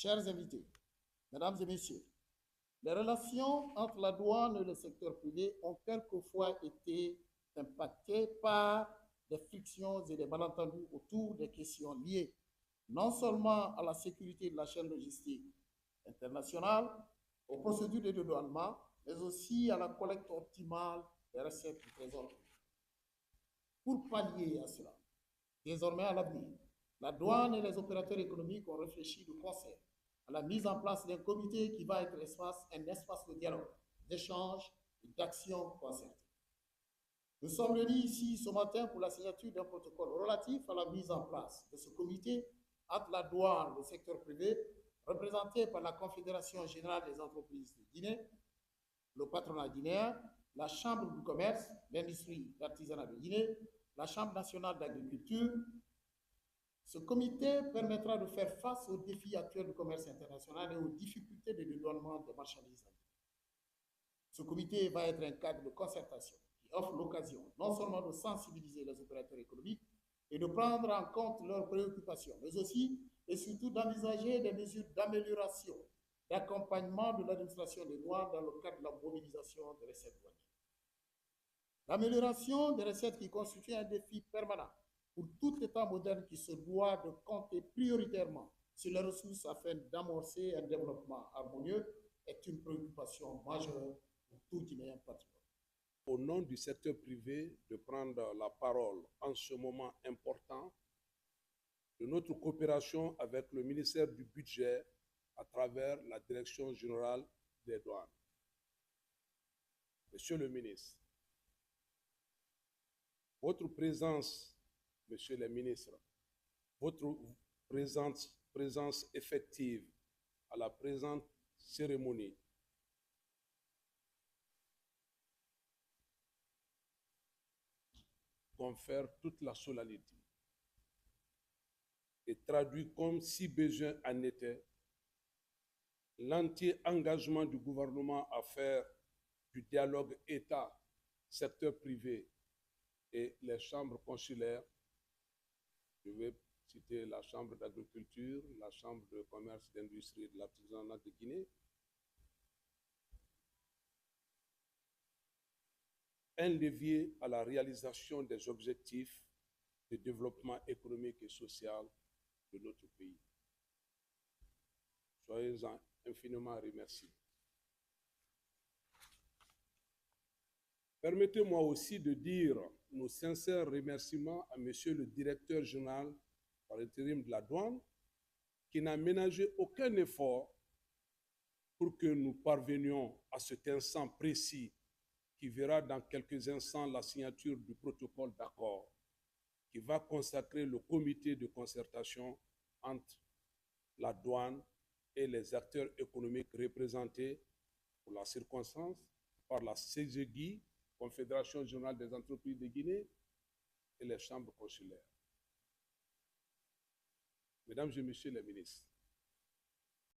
Chers invités, mesdames et messieurs, les relations entre la douane et le secteur privé ont quelquefois été impactées par des frictions et des malentendus autour des questions liées non seulement à la sécurité de la chaîne logistique internationale, aux procédures de dédouanement, mais aussi à la collecte optimale des recettes du trésor. Pour pallier à cela, désormais à l'avenir, la douane et les opérateurs économiques ont réfléchi de concert à la mise en place d'un comité qui va être un espace de dialogue, d'échange et d'action concertée. Nous sommes réunis ici ce matin pour la signature d'un protocole relatif à la mise en place de ce comité entre la douane et le secteur privé, représenté par la Confédération générale des entreprises de Guinée, le patronat guinéen, la Chambre du commerce, l'industrie, l'artisanat de Guinée, la Chambre nationale d'agriculture. Ce comité permettra de faire face aux défis actuels du commerce international et aux difficultés de dédouanement des marchandises. Ce comité va être un cadre de concertation qui offre l'occasion non seulement de sensibiliser les opérateurs économiques et de prendre en compte leurs préoccupations, mais aussi et surtout d'envisager des mesures d'amélioration, d'accompagnement de l'administration des douanes dans le cadre de la mobilisation des recettes douanières. L'amélioration des recettes qui constitue un défi permanent pour tout État moderne qui se doit de compter prioritairement sur les ressources afin d'amorcer un développement harmonieux est une préoccupation majeure pour tout Guinéen patriote. Au nom du secteur privé, de prendre la parole en ce moment important de notre coopération avec le ministère du Budget à travers la Direction générale des douanes. Monsieur le ministre, votre présence, monsieur le ministre, votre présence effective à la présente cérémonie confère toute la solennité et traduit comme si besoin en était l'entier engagement du gouvernement à faire du dialogue État, secteur privé et les chambres consulaires. Je vais citer la Chambre d'agriculture, la Chambre de commerce, d'industrie et de l'artisanat de Guinée, un levier à la réalisation des objectifs de développement économique et social de notre pays. Soyez-en infiniment remerciés. Permettez-moi aussi de dire nos sincères remerciements à Monsieur le directeur général par intérim de la douane, qui n'a ménagé aucun effort pour que nous parvenions à cet instant précis qui verra dans quelques instants la signature du protocole d'accord qui va consacrer le comité de concertation entre la douane et les acteurs économiques représentés pour la circonstance par la CGGI, Confédération générale des entreprises de Guinée, et les chambres consulaires. Mesdames et messieurs les ministres,